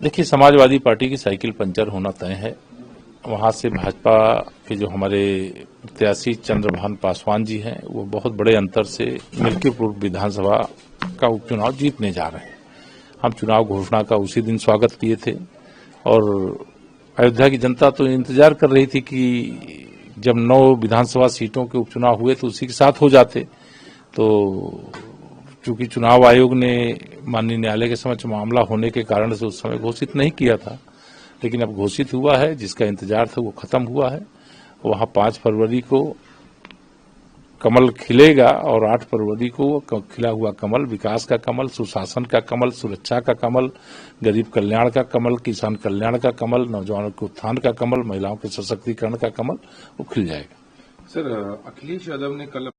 देखिए, समाजवादी पार्टी की cycle puncture होना तय है। वहां से भाजपा के जो हमारे प्रत्याशी चंद्रभान पासवान जी हैं, वो बहुत बड़े अंतर से मिल्कीपुर विधानसभा का उपचुनाव जीतने जा रहे हैं। हम चुनाव घोषणा का उसी दिन स्वागत किए थे और अयोध्या की जनता तो इंतजार कर रही थी कि जब 9 विधानसभा सीटों के उपचुनाव हुए तो उसी के साथ हो जाते। तो चूंकि चुनाव आयोग ने माननीय न्यायालय के समक्ष मामला होने के कारण से उस समय घोषित नहीं किया था, लेकिन अब घोषित हुआ है। जिसका इंतजार था वो खत्म हुआ है। वहां 5 फरवरी को कमल खिलेगा और 8 फरवरी को खिला हुआ कमल, विकास का कमल, सुशासन का कमल, सुरक्षा का कमल, गरीब कल्याण का कमल, किसान कल्याण का कमल, नौजवानों के उत्थान का कमल, महिलाओं के सशक्तिकरण का कमल, वो खिल जाएगा। सर, अखिलेश यादव ने कल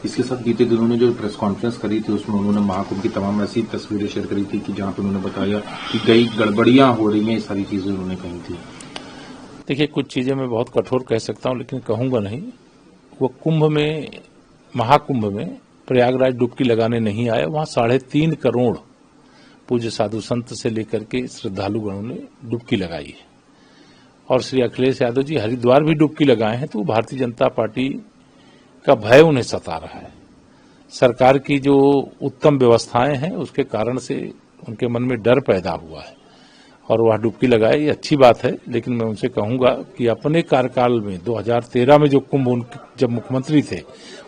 इसके साथ बीते दिनों में जो प्रेस कॉन्फ्रेंस करी थी उसमें उन्होंने महाकुंभ की तमाम ऐसी तस्वीरें शेयर करी थी कि जहां पर उन्होंने बताया कि कई गड़बड़ियां हो रही हैं, ये सारी चीजें उन्होंने कही थी। देखिए, कुछ चीजें मैं बहुत कठोर कह सकता हूं, लेकिन कहूंगा नहीं। वो कुंभ में, महाकुंभ में प्रयागराज डुबकी लगाने नहीं आया। वहां 3.5 करोड़ पूज्य साधु संत से लेकर के श्रद्धालुगणों ने डुबकी लगाई है। और श्री अखिलेश यादव जी हरिद्वार भी डुबकी लगाए हैं। तो भारतीय जनता पार्टी का भय उन्हें सता रहा है। सरकार की जो उत्तम व्यवस्थाएं हैं उसके कारण से उनके मन में डर पैदा हुआ है और वह डुबकी लगाए, ये अच्छी बात है। लेकिन मैं उनसे कहूंगा कि अपने कार्यकाल में 2013 में जो कुंभ जब मुख्यमंत्री थे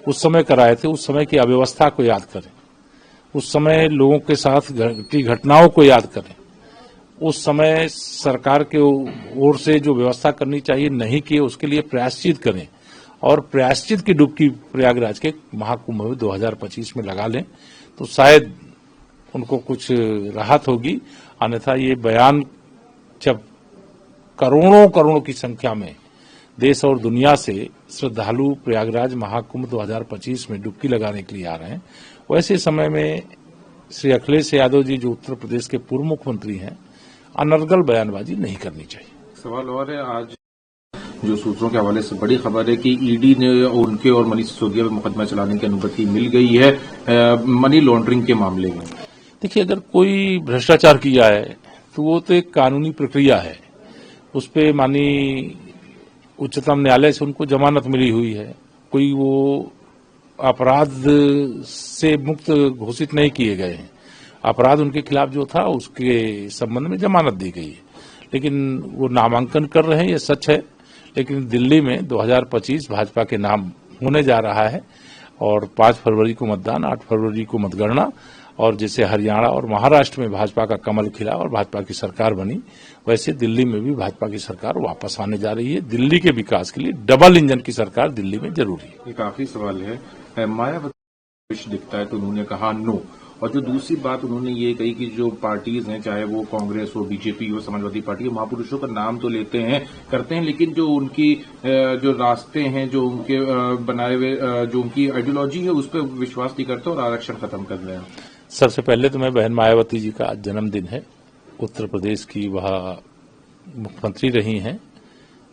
उस समय कराए थे, उस समय की अव्यवस्था को याद करें, उस समय लोगों के साथ घटी घटनाओं को याद करें। उस समय सरकार के ओर से जो व्यवस्था करनी चाहिए नहीं की, उसके लिए प्रायश्चित करें और प्रायश्चित की डुबकी प्रयागराज के महाकुंभ में 2025 में लगा लें तो शायद उनको कुछ राहत होगी। अन्यथा ये बयान जब करोड़ों की संख्या में देश और दुनिया से श्रद्धालु प्रयागराज महाकुंभ 2025 में डुबकी लगाने के लिए आ रहे हैं, वैसे समय में श्री अखिलेश यादव जी जो उत्तर प्रदेश के पूर्व मुख्यमंत्री हैं, अनर्गल बयानबाजी नहीं करनी चाहिए। सवाल और है, आज जो सूत्रों के हवाले से बड़ी खबर है कि ईडी ने उनके और मनीष सिसोदिया पर मुकदमा चलाने की अनुमति मिल गई है मनी लॉन्ड्रिंग के मामले में। देखिए, अगर कोई भ्रष्टाचार किया है तो वो तो एक कानूनी प्रक्रिया है। उस पर माननीय उच्चतम न्यायालय से उनको जमानत मिली हुई है। कोई वो अपराध से मुक्त घोषित नहीं किए गए हैं। अपराध उनके खिलाफ जो था उसके संबंध में जमानत दी गई है। लेकिन वो नामांकन कर रहे हैं, ये सच है। लेकिन दिल्ली में 2025 भाजपा के नाम होने जा रहा है और 5 फरवरी को मतदान, 8 फरवरी को मतगणना। और जैसे हरियाणा और महाराष्ट्र में भाजपा का कमल खिला और भाजपा की सरकार बनी, वैसे दिल्ली में भी भाजपा की सरकार वापस आने जा रही है। दिल्ली के विकास के लिए डबल इंजन की सरकार दिल्ली में जरूरी है। एक आखिरी सवाल है, मायावती दिखता है तो उन्होंने कहा नो, और जो दूसरी बात उन्होंने ये कही कि जो पार्टीज हैं, चाहे वो कांग्रेस हो, बीजेपी हो, समाजवादी पार्टी हो, महापुरुषों का नाम तो लेते हैं, करते हैं, लेकिन जो उनकी जो रास्ते हैं, जो उनके बनाए हुए जो उनकी आइडियोलॉजी है उस पर विश्वास नहीं करते और आरक्षण खत्म कर रहे हैं। सबसे पहले तो मैं बहन मायावती जी का आज जन्मदिन है। उत्तर प्रदेश की वह मुख्यमंत्री रही हैं,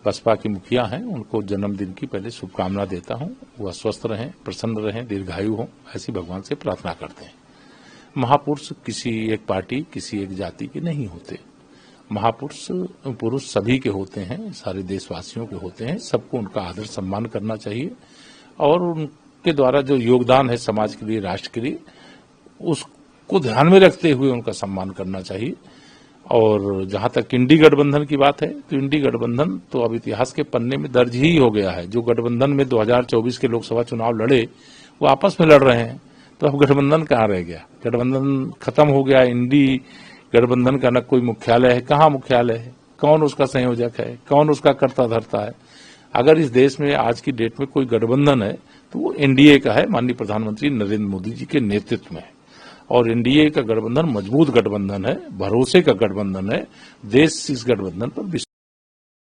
बसपा की मुखिया हैं। उनको जन्मदिन की पहले शुभकामना देता हूं। वह स्वस्थ रहें, प्रसन्न रहें, दीर्घायु हों, ऐसी भगवान से प्रार्थना करते हैं। महापुरुष किसी एक पार्टी, किसी एक जाति के नहीं होते। महापुरुष सभी के होते हैं, सारे देशवासियों के होते हैं। सबको उनका आदर सम्मान करना चाहिए और उनके द्वारा जो योगदान है समाज के लिए, राष्ट्र के लिए, उसको ध्यान में रखते हुए उनका सम्मान करना चाहिए। और जहां तक इंडी गठबंधन की बात है तो इंडी गठबंधन तो अब इतिहास के पन्ने में दर्ज ही हो गया है। जो गठबंधन में 2024 के लोकसभा चुनाव लड़े वो आपस में लड़ रहे हैं, तो अब गठबंधन कहाँ रह गया? गठबंधन खत्म हो गया। इंडी गठबंधन का न कोई मुख्यालय है, कहाँ मुख्यालय है, कौन उसका संयोजक है, कौन उसका कर्ता धर्ता है? अगर इस देश में आज की डेट में कोई गठबंधन है तो वो एनडीए का है, माननीय प्रधानमंत्री नरेंद्र मोदी जी के नेतृत्व में। और एनडीए का गठबंधन मजबूत गठबंधन है, भरोसे का गठबंधन है। देश इस गठबंधन पर